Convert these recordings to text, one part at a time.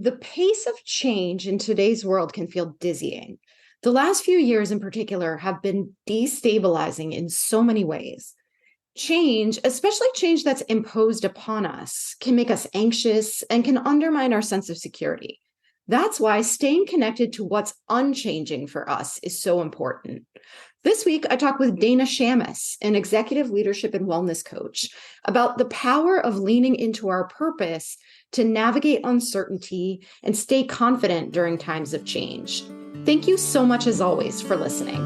The pace of change in today's world can feel dizzying. The last few years, in particular, have been destabilizing in so many ways. Change, especially change that's imposed upon us, can make us anxious and can undermine our sense of security. That's why staying connected to what's unchanging for us is so important. This week, I talked with Dana Shamas, an executive leadership and wellness coach, about the power of leaning into our purpose to navigate uncertainty and stay confident during times of change. Thank you so much, as always, for listening.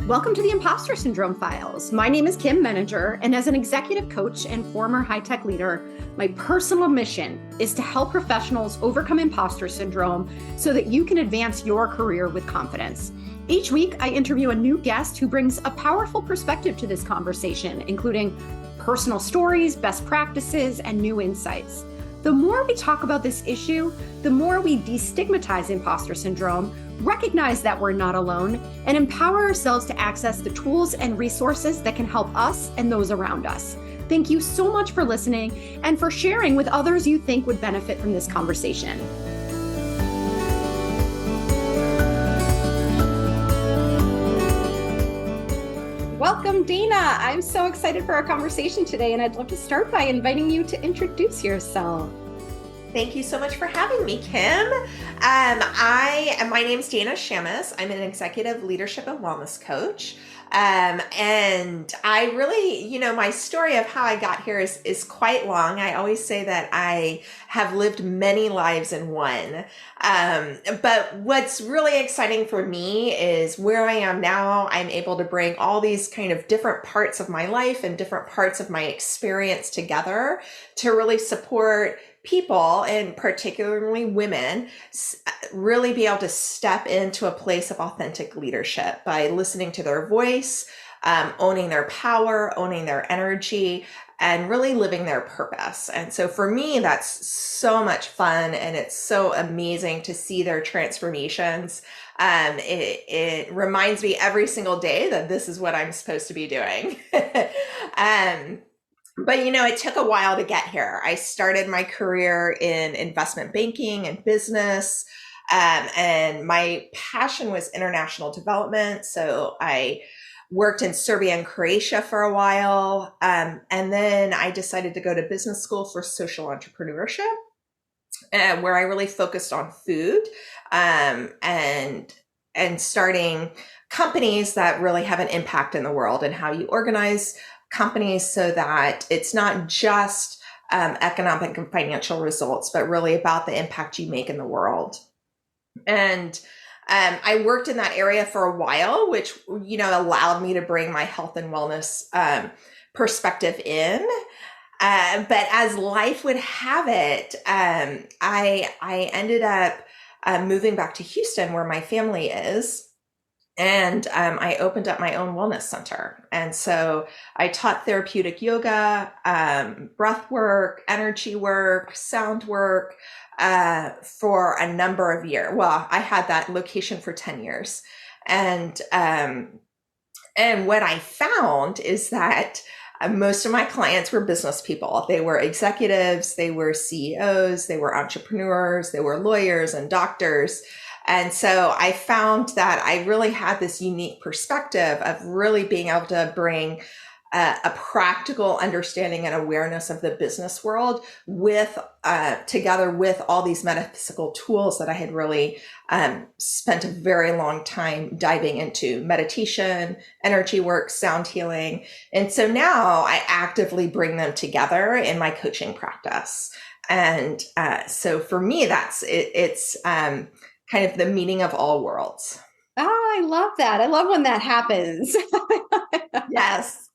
Welcome to the Impostor Syndrome Files. My name is Kim Meninger, and as an executive coach and former high-tech leader, my personal mission is to help professionals overcome imposter syndrome so that you can advance your career with confidence. Each week, I interview a new guest who brings a powerful perspective to this conversation, including personal stories, best practices, and new insights. The more we talk about this issue, the more we destigmatize imposter syndrome, recognize that we're not alone, and empower ourselves to access the tools and resources that can help us and those around us. Thank you so much for listening and for sharing with others you think would benefit from this conversation. Welcome, Dana. I'm so excited for our conversation today, and I'd love to start by inviting you to introduce yourself. Thank you so much for having me, Kim. My name's Dana Shamas. I'm an executive leadership and wellness coach. And I really, my story of how I got here is quite long. I always say that I have lived many lives in one. But what's really exciting for me is where I am now. I'm able to bring all these kind of different parts of my life and different parts of my experience together to really support people, and particularly women, really be able to step into a place of authentic leadership by listening to their voice, owning their power, owning their energy, and really living their purpose. And so for me, that's so much fun, and it's so amazing to see their transformations. It reminds me every single day that this is what I'm supposed to be doing. But it took a while to get here. I started my career in investment banking and business, and my passion was international development. So I worked in Serbia and Croatia for a while, and then I decided to go to business school for social entrepreneurship, where I really focused on food, and starting companies that really have an impact in the world, and how you organize companies so that it's not just economic and financial results, but really about the impact you make in the world. And I worked in that area for a while, which allowed me to bring my health and wellness perspective in. But as life would have it, I ended up moving back to Houston, where my family is. And I opened up my own wellness center. And so I taught therapeutic yoga, breath work, energy work, sound work for a number of years. Well, I had that location for 10 years. And what I found is that most of my clients were business people. They were executives, they were CEOs, they were entrepreneurs, they were lawyers and doctors. And so I found that I really had this unique perspective of really being able to bring a practical understanding and awareness of the business world with together with all these metaphysical tools that I had really spent a very long time diving into: meditation, energy work, sound healing. And so now I actively bring them together in my coaching practice. And so for me, it's kind of the meaning of all worlds. Oh, I love that. I love when that happens. Yes.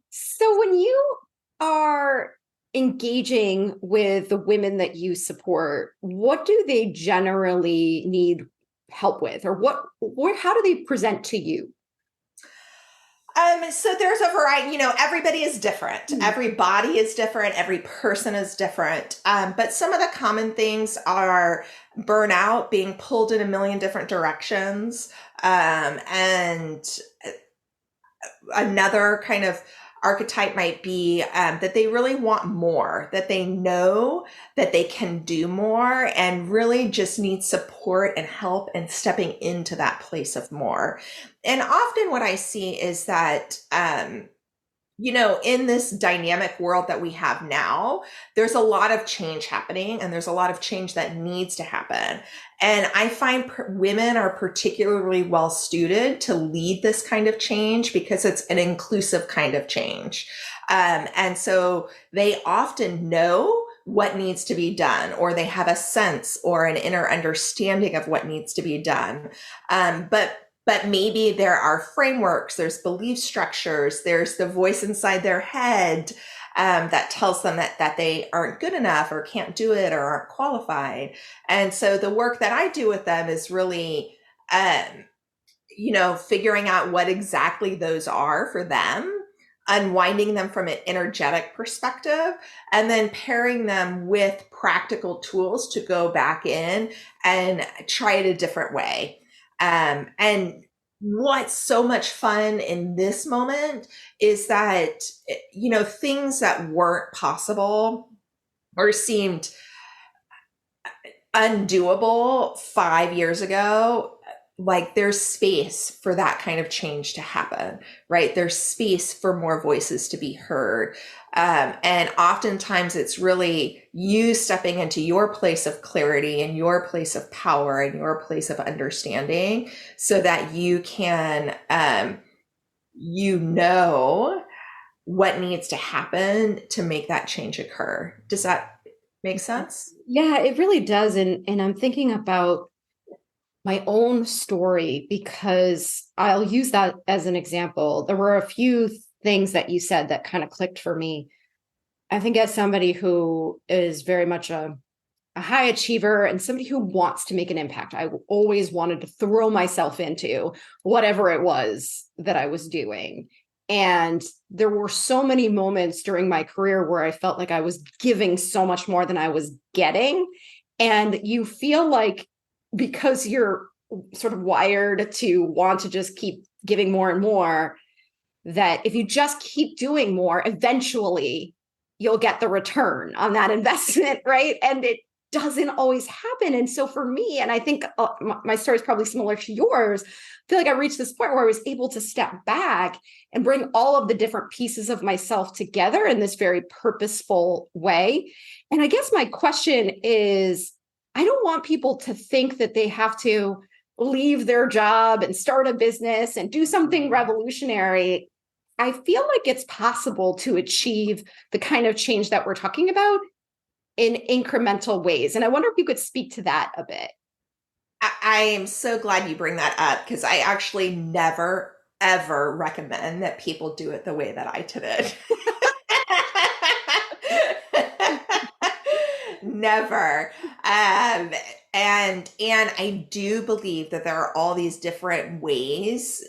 So when you are engaging with the women that you support, what do they generally need help with, or how do they present to you? So there's a variety, everybody is different. Mm-hmm. Every body is different. Every person is different. But some of the common things are burnout, being pulled in a million different directions. And another kind of archetype might be that they really want more, that they know that they can do more and really just need support and help and stepping into that place of more. And often what I see is that, in this dynamic world that we have now, there's a lot of change happening and there's a lot of change that needs to happen. And I find women are particularly well suited to lead this kind of change because it's an inclusive kind of change. And so they often know what needs to be done, or they have a sense or an inner understanding of what needs to be done. But maybe there are frameworks, there's belief structures, there's the voice inside their head that tells them that they aren't good enough or can't do it or aren't qualified. And so the work that I do with them is really, figuring out what exactly those are for them, unwinding them from an energetic perspective, and then pairing them with practical tools to go back in and try it a different way. And what's so much fun in this moment is that, things that weren't possible or seemed undoable 5 years ago, like there's space for that kind of change to happen, right? There's space for more voices to be heard. And oftentimes it's really you stepping into your place of clarity and your place of power and your place of understanding so that you can, what needs to happen to make that change occur. Does that make sense? Yeah, it really does. And I'm thinking about my own story because I'll use that as an example. There were a few things that you said that kind of clicked for me. I think as somebody who is very much a high achiever and somebody who wants to make an impact, I always wanted to throw myself into whatever it was that I was doing. And there were so many moments during my career where I felt like I was giving so much more than I was getting. And you feel like because you're sort of wired to want to just keep giving more and more, that if you just keep doing more, eventually you'll get the return on that investment, right? And it doesn't always happen. And so for me, and I think my story is probably similar to yours, I feel like I reached this point where I was able to step back and bring all of the different pieces of myself together in this very purposeful way. And I guess my question is, I don't want people to think that they have to leave their job and start a business and do something revolutionary. I feel like it's possible to achieve the kind of change that we're talking about in incremental ways. And I wonder if you could speak to that a bit. I am so glad you bring that up because I actually never, ever recommend that people do it the way that I did it. Never. And I do believe that there are all these different ways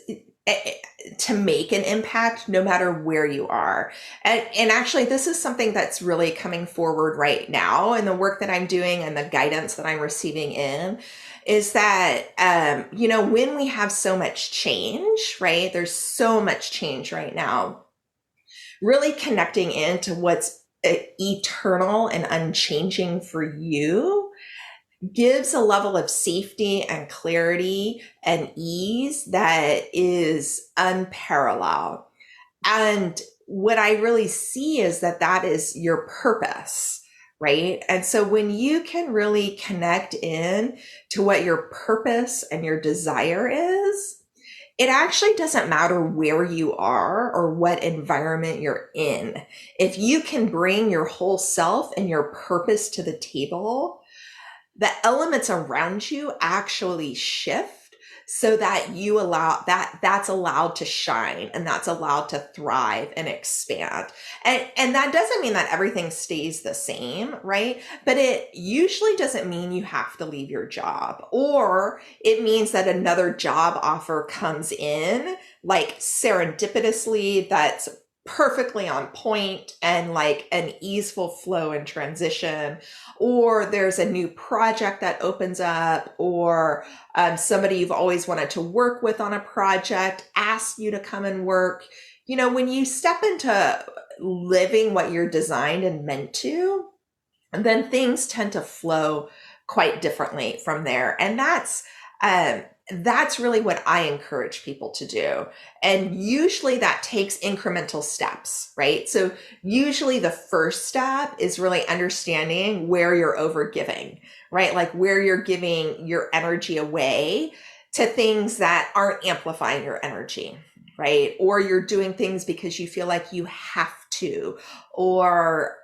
to make an impact no matter where you are. And actually, this is something that's really coming forward right now in the work that I'm doing and the guidance that I'm receiving in is that, when we have so much change, right? There's so much change right now, really connecting into what's eternal and unchanging for you gives a level of safety and clarity and ease that is unparalleled. And what I really see is that is your purpose, right? And so when you can really connect in to what your purpose and your desire is, it actually doesn't matter where you are or what environment you're in. If you can bring your whole self and your purpose to the table, the elements around you actually shift so that that's allowed to shine and that's allowed to thrive and expand. And that doesn't mean that everything stays the same, right? But it usually doesn't mean you have to leave your job, or it means that another job offer comes in like serendipitously that's perfectly on point and like an easeful flow and transition, or there's a new project that opens up, or somebody you've always wanted to work with on a project asks you to come and work, when you step into living what you're designed and meant to, then things tend to flow quite differently from there. And that's really what I encourage people to do. And usually that takes incremental steps, right? So usually the first step is really understanding where you're overgiving, right? Like where you're giving your energy away to things that aren't amplifying your energy, right? Or you're doing things because you feel like you have to, or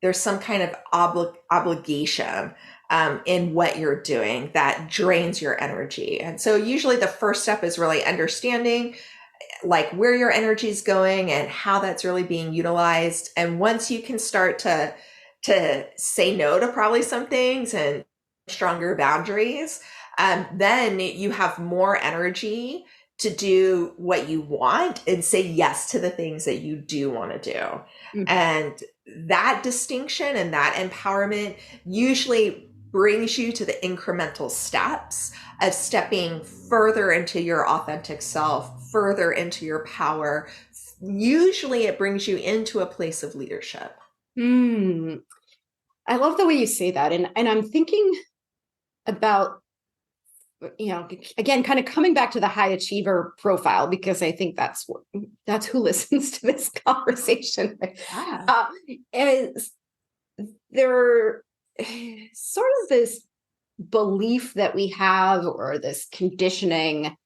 there's some kind of obligation in what you're doing that drains your energy. And so usually the first step is really understanding like where your energy is going and how that's really being utilized. And once you can start to say no to probably some things and stronger boundaries, then you have more energy to do what you want and say yes to the things that you do want to do. Mm. And that distinction and that empowerment usually brings you to the incremental steps of stepping further into your authentic self, further into your power. Usually it brings you into a place of leadership. I love the way you say that. And I'm thinking about, again, kind of coming back to the high achiever profile, because I think that's who listens to this conversation. Yeah. Is there sort of this belief that we have, or this conditioning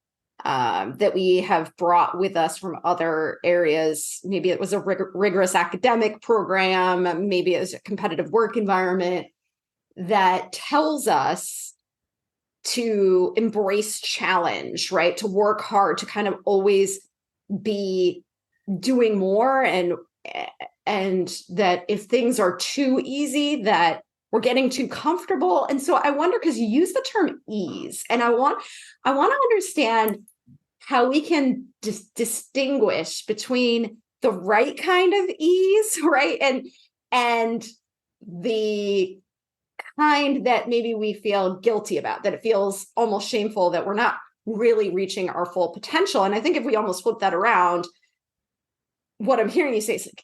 that we have brought with us from other areas? Maybe it was a rigorous academic program, maybe it was a competitive work environment that tells us to embrace challenge, right? To work hard, to kind of always be doing more, and that if things are too easy, that we're getting too comfortable. And so I wonder, because you use the term ease, and I want to understand how we can distinguish between the right kind of ease, right? And the kind that maybe we feel guilty about, that it feels almost shameful that we're not really reaching our full potential. And I think if we almost flip that around, what I'm hearing you say is like,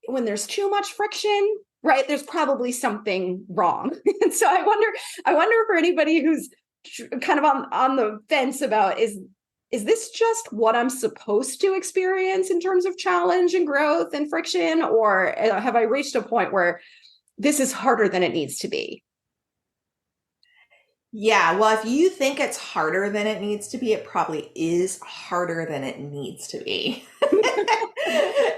when there's too much friction, right, there's probably something wrong. And so I wonder for anybody who's kind of on the fence about, is this just what I'm supposed to experience in terms of challenge and growth and friction, or have I reached a point where this is harder than it needs to be? Yeah, well, if you think it's harder than it needs to be, it probably is harder than it needs to be.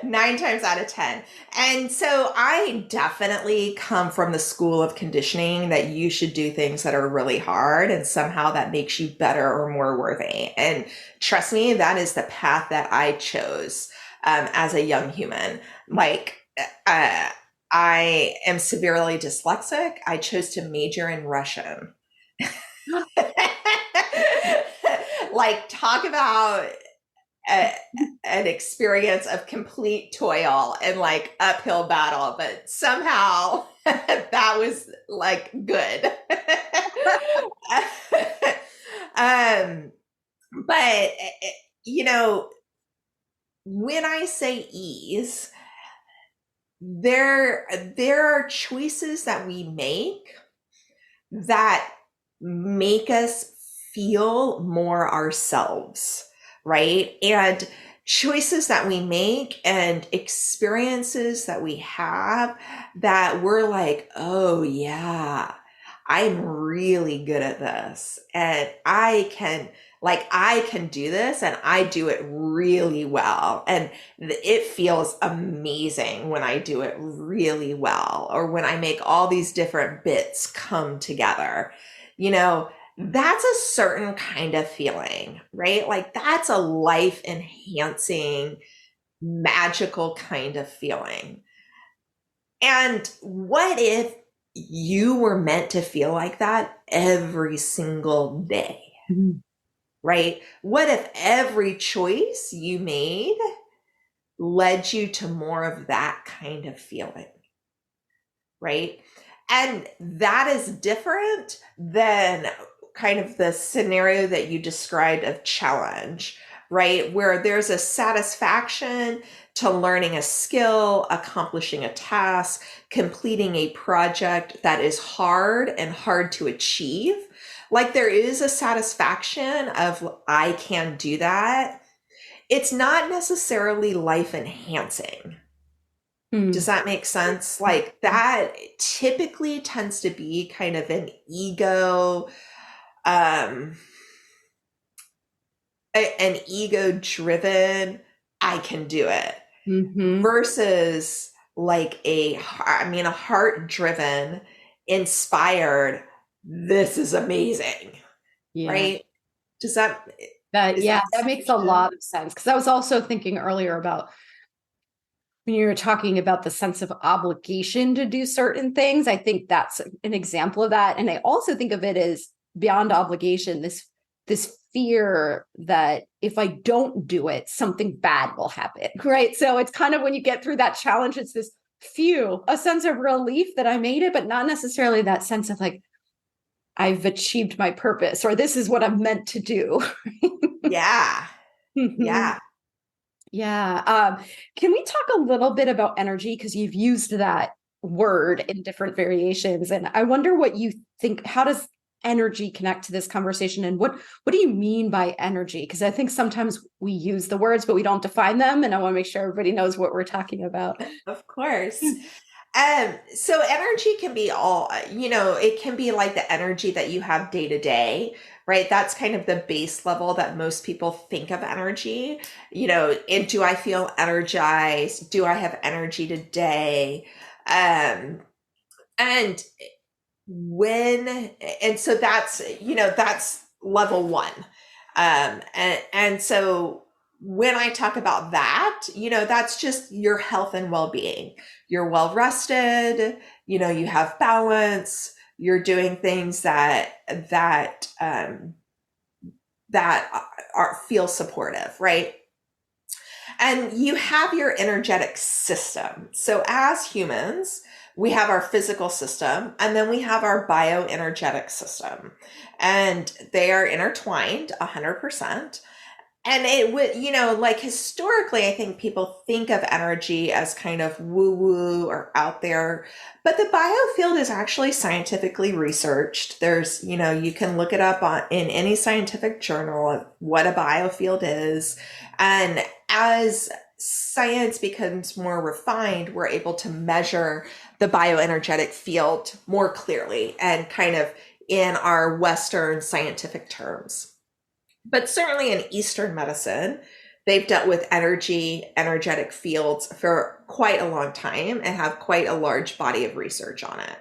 9 times out of 10. And so I definitely come from the school of conditioning that you should do things that are really hard and somehow that makes you better or more worthy. And trust me, that is the path that I chose as a young human. Like, I am severely dyslexic. I chose to major in Russian. Like, talk about an experience of complete toil and like uphill battle, but somehow that was like good. But when I say ease, there are choices that we make that make us feel more ourselves, right? And choices that we make and experiences that we have that we're like, oh yeah, I'm really good at this. And I can do this and I do it really well. And it feels amazing when I do it really well, or when I make all these different bits come together. That's a certain kind of feeling, right? Like that's a life enhancing, magical kind of feeling. And what if you were meant to feel like that every single day? Mm-hmm. Right? What if every choice you made led you to more of that kind of feeling? Right? And that is different than kind of the scenario that you described of challenge, right? Where there's a satisfaction to learning a skill, accomplishing a task, completing a project that is hard and hard to achieve. Like there is a satisfaction of, I can do that. It's not necessarily life enhancing. Does that make sense? Like that typically tends to be kind of an ego, um, an ego driven, I can do it, versus like a heart driven, inspired, this is amazing. Yeah. Right? Does that, is Yeah, that that makes a sufficient? lot of sense. Because I was also thinking earlier about when you were talking about the sense of obligation to do certain things. I think that's an example of that. And I also think of it as beyond obligation, this fear that if I don't do it, something bad will happen. Right. So it's kind of when you get through that challenge, it's this a sense of relief that I made it, but not necessarily that sense of like, I've achieved my purpose or this is what I'm meant to do. Yeah. Yeah. Yeah. Can we talk a little bit about energy? Because you've used that word in different variations. And I wonder what you think, how does energy connect to this conversation? And what do you mean by energy? Because I think sometimes we use the words, but we don't define them. And I want to make sure everybody knows what we're talking about. Of course. So energy can be all, it can be like the energy that you have day to day, right? That's kind of the base level that most people think of energy. And do I feel energized? Do I have energy today? Um, and when, and so that's level one. And so when I talk about that, that's just your health and well-being. You're well rested, you have balance, you're doing things that feel supportive, right? And you have your energetic system. So as humans, we have our physical system and then we have our bioenergetic system, and they are intertwined 100%. And it would, like historically, I think people think of energy as kind of woo woo or out there, but the biofield is actually scientifically researched. There's, you can look it up in any scientific journal of what a biofield is. And as science becomes more refined, we're able to measure the bioenergetic field more clearly and kind of in our Western scientific terms. But certainly in Eastern medicine, they've dealt with energetic fields for quite a long time and have quite a large body of research on it.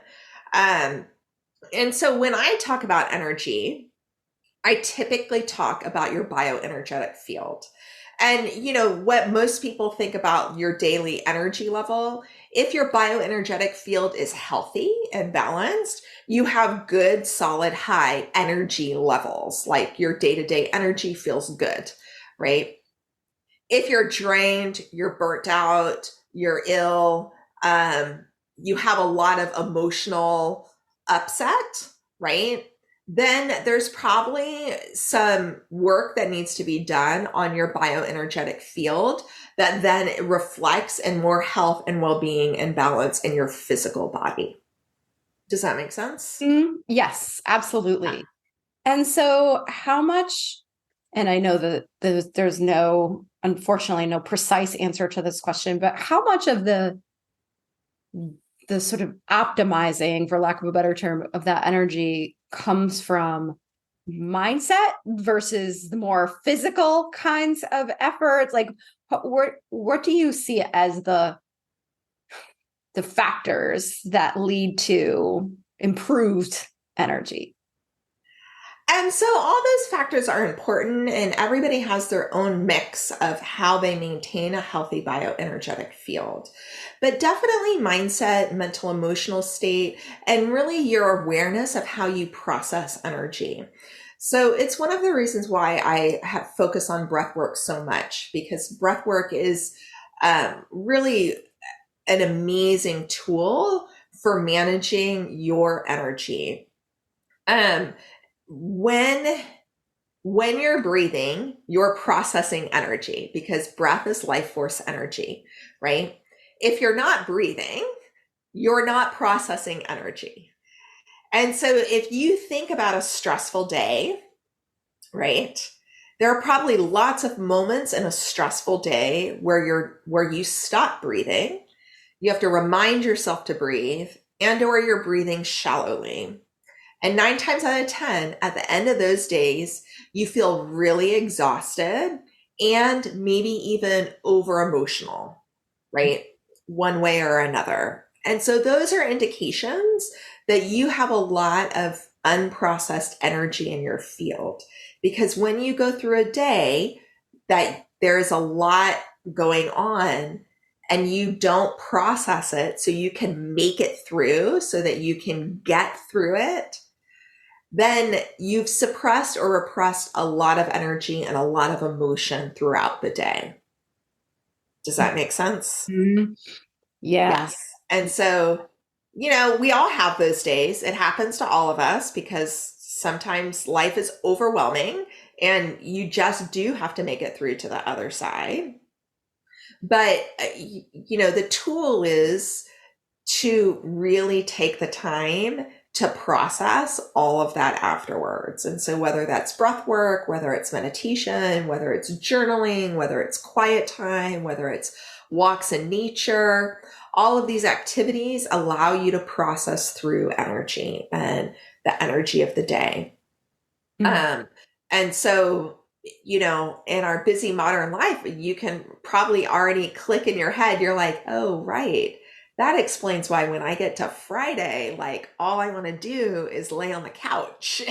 And so when I talk about energy, I typically talk about your bioenergetic field. And what most people think about your daily energy level, if your bioenergetic field is healthy and balanced, you have good, solid, high energy levels. Like your day-to-day energy feels good, right? If you're drained, you're burnt out, you're ill, you have a lot of emotional upset, right? Then there's probably some work that needs to be done on your bioenergetic field that then reflects in more health and well-being and balance in your physical body. Does that make sense? Yes, absolutely. And so how much, and I know that there's unfortunately, no precise answer to this question, but how much of the sort of optimizing, for lack of a better term, of that energy comes from mindset versus the more physical kinds of efforts? Like, what do you see as the factors that lead to improved energy? And so all those factors are important, and everybody has their own mix of how they maintain a healthy bioenergetic field. But definitely mindset, mental, emotional state, and really your awareness of how you process energy. So it's one of the reasons why I have focused on breath work so much, because breath work is really an amazing tool for managing your energy. Um, when When you're breathing, you're processing energy because breath is life force energy, right? If you're not breathing, you're not processing energy. And so if you think about a stressful day, right? There are probably lots of moments in a stressful day where you stop breathing. You have to remind yourself to breathe, and or you're breathing shallowly. And 9 times out of 10, at the end of those days, you feel really exhausted and maybe even over emotional, right? One way or another. And so those are indications that you have a lot of unprocessed energy in your field. Because when you go through a day that there's a lot going on and you don't process it so you can make it through so that you can get through it, then you've suppressed or repressed a lot of energy and a lot of emotion throughout the day. Does that make sense? Mm-hmm. Yeah. Yes. And so, we all have those days. It happens to all of us because sometimes life is overwhelming and you just do have to make it through to the other side. But, the tool is to really take the time to process all of that afterwards. And so whether that's breath work, whether it's meditation, whether it's journaling, whether it's quiet time, whether it's walks in nature, all of these activities allow you to process through energy and the energy of the day. Mm-hmm. And so, in our busy modern life, you can probably already click in your head. You're like, oh, right. That explains why when I get to Friday, like all I want to do is lay on the couch.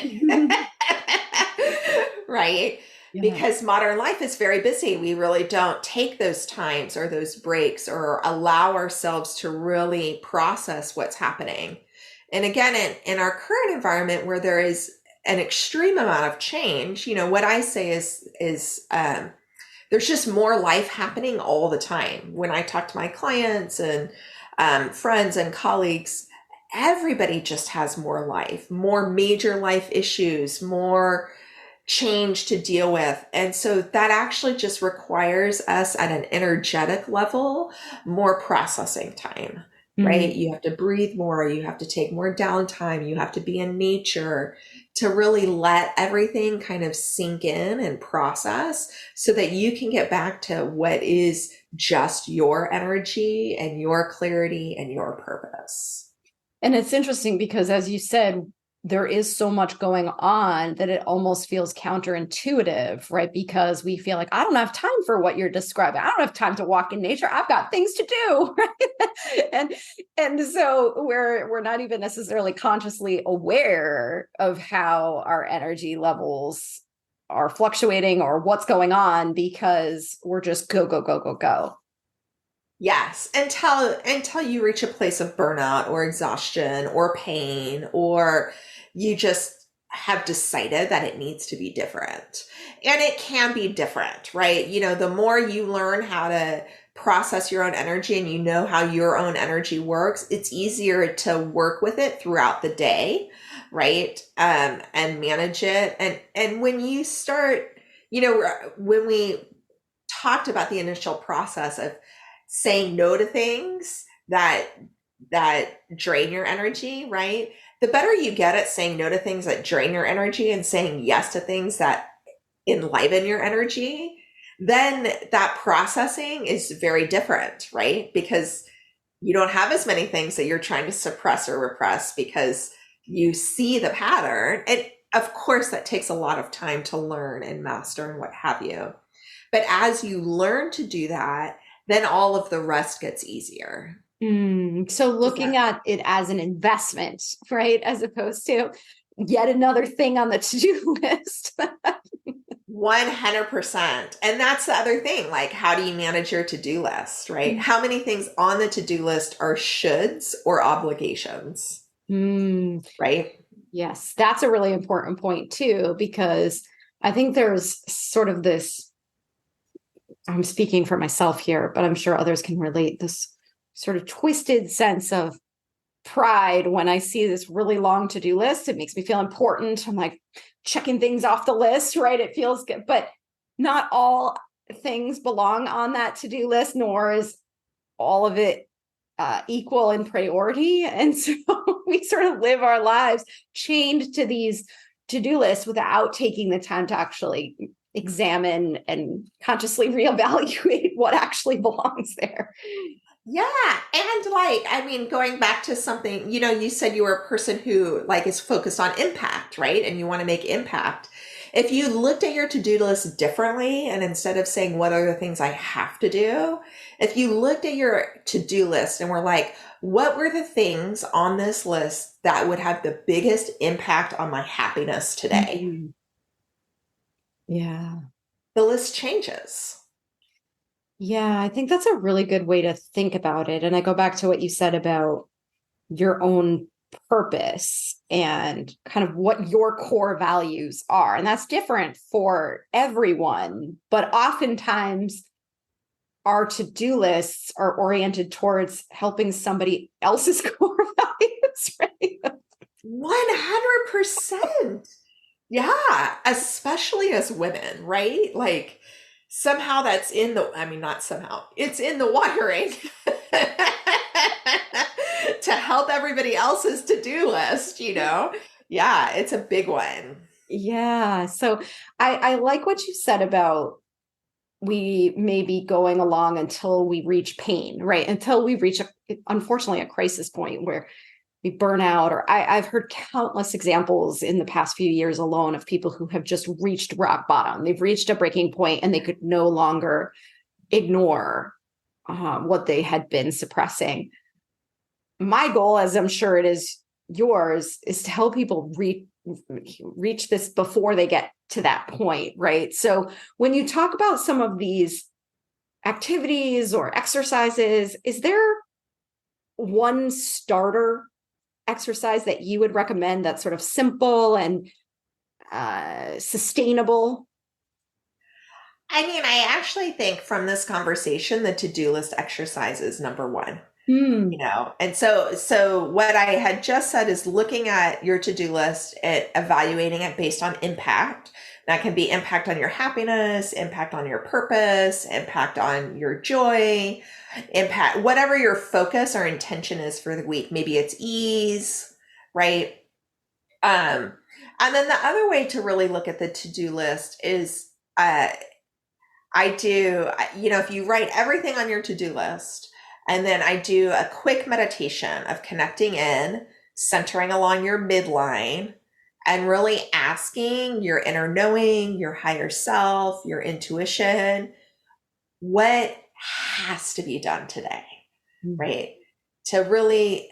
Right? Yeah. Because modern life is very busy. We really don't take those times or those breaks or allow ourselves to really process what's happening. And again, in our current environment where there is an extreme amount of change, what I say is there's just more life happening all the time. When I talk to my clients and friends and colleagues, everybody just has more life, more major life issues, more change to deal with. And so that actually just requires us at an energetic level, more processing time, right? You have to breathe more, you have to take more downtime, you have to be in nature to really let everything kind of sink in and process so that you can get back to what is just your energy and your clarity and your purpose. And it's interesting because, as you said, there is so much going on that it almost feels counterintuitive, right? Because we feel like, I don't have time for what you're describing. I don't have time to walk in nature. I've got things to do, right? and so we're not even necessarily consciously aware of how our energy levels are fluctuating or what's going on because we're just go, go, go, go, go. Yes, until you reach a place of burnout or exhaustion or pain, or you just have decided that it needs to be different. And it can be different, right? The more you learn how to process your own energy and you know how your own energy works, it's easier to work with it throughout the day, right? And manage it. And when you start, when we talked about the initial process of saying no to things that drain your energy, right? The better you get at saying no to things that drain your energy and saying yes to things that enliven your energy, then that processing is very different, right? Because you don't have as many things that you're trying to suppress or repress because you see the pattern. And of course, that takes a lot of time to learn and master and what have you. But as you learn to do that, then all of the rest gets easier. So looking at it as an investment, right? As opposed to yet another thing on the to-do list. 100%. And that's the other thing. Like, how do you manage your to-do list, right? How many things on the to-do list are shoulds or obligations, right? Yes, that's a really important point too, because I think there's sort of this, I'm speaking for myself here, but I'm sure others can relate, this sort of twisted sense of pride when I see this really long to-do list. It makes me feel important. I'm like checking things off the list, right? It feels good, but not all things belong on that to-do list, nor is all of it equal in priority. And so we sort of live our lives chained to these to-do lists without taking the time to actually examine and consciously reevaluate what actually belongs there. Yeah. And like, I mean, going back to something, you said you were a person who like is focused on impact, right? And you want to make impact. If you looked at your to-do list differently, and instead of saying, what are the things I have to do? If you looked at your to-do list and were like, what were the things on this list that would have the biggest impact on my happiness today? Mm-hmm. Yeah. The list changes. Yeah, I think that's a really good way to think about it. And I go back to what you said about your own purpose and kind of what your core values are. And that's different for everyone, but oftentimes our to-do lists are oriented towards helping somebody else's core values, right? 100%. Yeah, especially as women, right? Like somehow that's not somehow, it's in the wiring to help everybody else's to-do list, Yeah, it's a big one. Yeah. So I like what you said about we may be going along until we reach pain, right? Until we reach, unfortunately, a crisis point where we burn out. Or I've heard countless examples in the past few years alone of people who have just reached rock bottom. They've reached a breaking point and they could no longer ignore what they had been suppressing. My goal, as I'm sure it is yours, is to help people reach this before they get to that point, right? So when you talk about some of these activities or exercises, is there one starter exercise that you would recommend that's sort of simple and sustainable? I mean, I actually think from this conversation, the to-do list exercise is number one. Hmm. And so what I had just said is looking at your to-do list and evaluating it based on impact. That can be impact on your happiness, impact on your purpose, impact on your joy, impact whatever your focus or intention is for the week. Maybe it's ease, right? um and then the other way to really look at the to-do list is if you write everything on your to-do list, and then I do a quick meditation of connecting in, centering along your midline, and really asking your inner knowing, your higher self, your intuition, what has to be done today, right? To really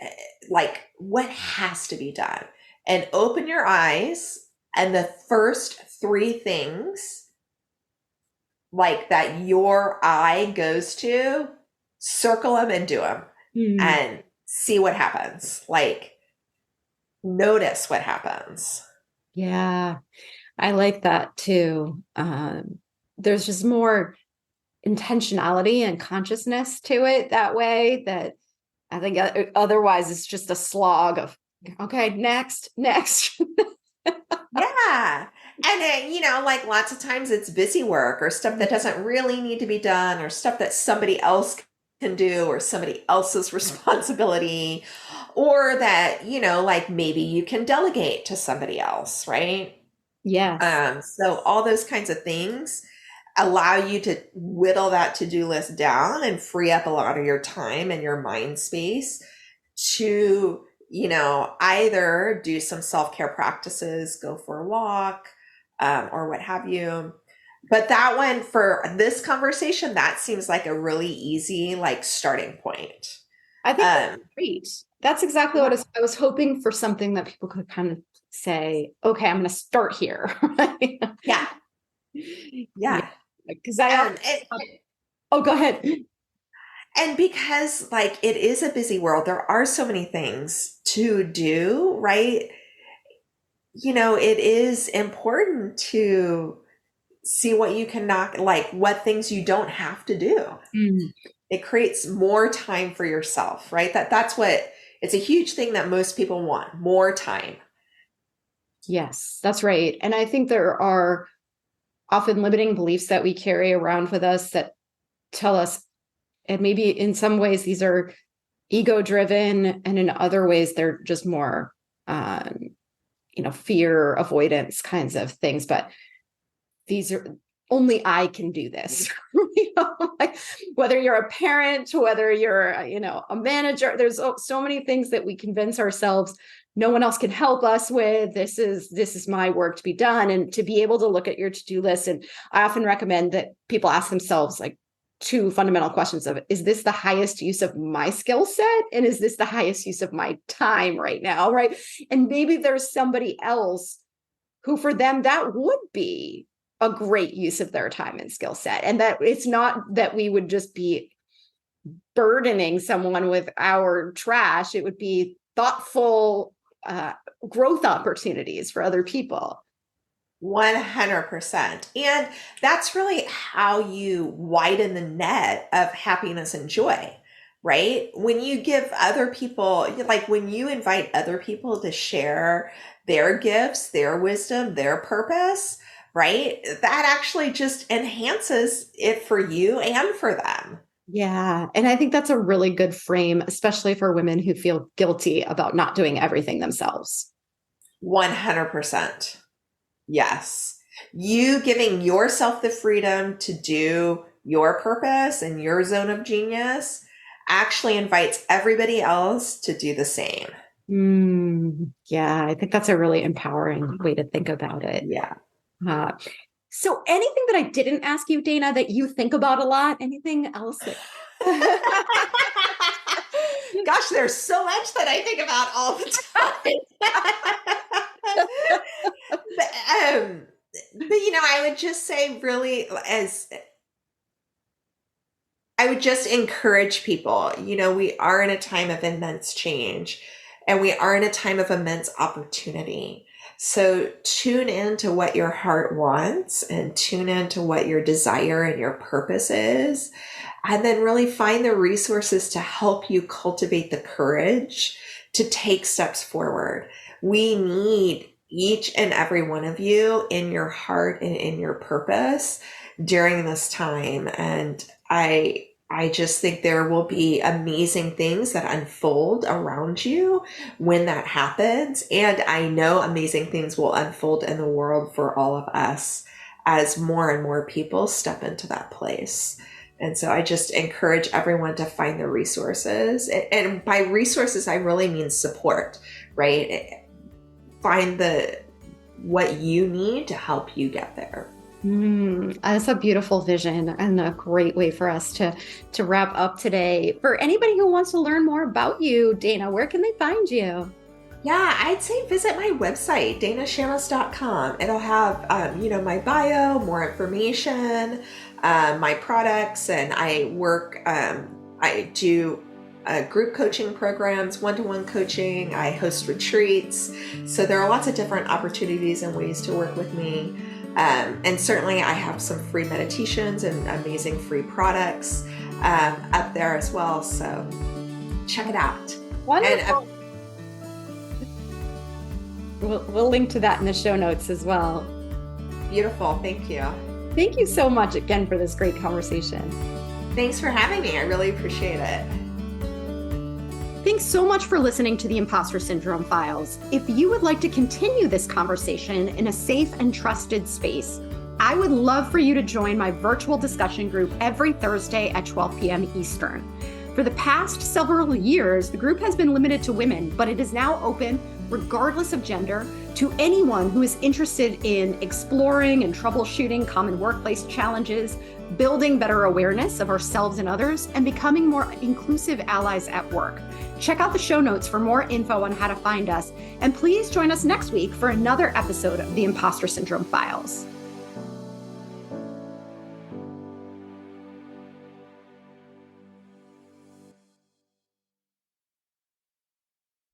like, what has to be done? And open your eyes, and the first three things like that your eye goes to, circle them and do them and see what happens. Like, notice what happens. Yeah, I like that too. There's just more intentionality and consciousness to it that way, that I think otherwise it's just a slog of, okay, next. Yeah. And like lots of times it's busy work or stuff that doesn't really need to be done, or stuff that somebody else can do, or somebody else's responsibility, or that, like maybe you can delegate to somebody else, right? Yes. So all those kinds of things allow you to whittle that to-do list down and free up a lot of your time and your mind space to, either do some self-care practices, go for a walk, or what have you. But that one, for this conversation, that seems like a really easy, like, starting point. I think that's great. That's exactly what I was hoping for, something that people could kind of say, okay, I'm going to start here. Yeah. Yeah. Because oh, go ahead. And because like it is a busy world, there are so many things to do, right? It is important to see what you can knock, like what things you don't have to do. It creates more time for yourself, right? That's what It's a huge thing that most people want, more time. Yes, that's right. And I think there are often limiting beliefs that we carry around with us that tell us, and maybe in some ways these are ego driven, and in other ways they're just more fear avoidance kinds of things. But these are only I can do this. Like, whether you're a parent, whether you're a manager, there's so many things that we convince ourselves no one else can help us with. This is my work to be done. And to be able to look at your to-do list, and I often recommend that people ask themselves like two fundamental questions of, is this the highest use of my skill set? And is this the highest use of my time right now? Right. And maybe there's somebody else who for them that would be a great use of their time and skill set. And that it's not that we would just be burdening someone with our trash. It would be thoughtful growth opportunities for other people. 100%. And that's really how you widen the net of happiness and joy, right? When you give other people, like when you invite other people to share their gifts, their wisdom, their purpose, right? That actually just enhances it for you and for them. Yeah. And I think that's a really good frame, especially for women who feel guilty about not doing everything themselves. 100%. Yes. You giving yourself the freedom to do your purpose and your zone of genius actually invites everybody else to do the same. Yeah, I think that's a really empowering way to think about it. Yeah. So anything that I didn't ask you, Dana, that you think about a lot? Anything else? Gosh, there's so much that I think about all the time. But I would just say really I would just encourage people, we are in a time of immense change and we are in a time of immense opportunity. So tune into what your heart wants and tune into what your desire and your purpose is. And then really find the resources to help you cultivate the courage to take steps forward. We need each and every one of you in your heart and in your purpose during this time. And I just think there will be amazing things that unfold around you when that happens. And I know amazing things will unfold in the world for all of us as more and more people step into that place. And so I just encourage everyone to find the resources. And by resources, I really mean support, right? Find what you need to help you get there. That's a beautiful vision and a great way for us to wrap up today. For anybody who wants to learn more about you, Dana, where can they find you? Yeah, I'd say visit my website, danashamas.com. It'll have, my bio, more information, my products, and I do group coaching programs, one-to-one coaching. I host retreats. So there are lots of different opportunities and ways to work with me. And certainly I have some free meditations and amazing free products up there as well. So check it out. Wonderful. We'll link to that in the show notes as well. Beautiful. Thank you. Thank you so much again for this great conversation. Thanks for having me. I really appreciate it. Thanks so much for listening to the Impostor Syndrome Files. If you would like to continue this conversation in a safe and trusted space, I would love for you to join my virtual discussion group every Thursday at 12 p.m. Eastern. For the past several years, the group has been limited to women, but it is now open, regardless of gender, to anyone who is interested in exploring and troubleshooting common workplace challenges, building better awareness of ourselves and others, and becoming more inclusive allies at work. Check out the show notes for more info on how to find us, and please join us next week for another episode of the Impostor Syndrome Files.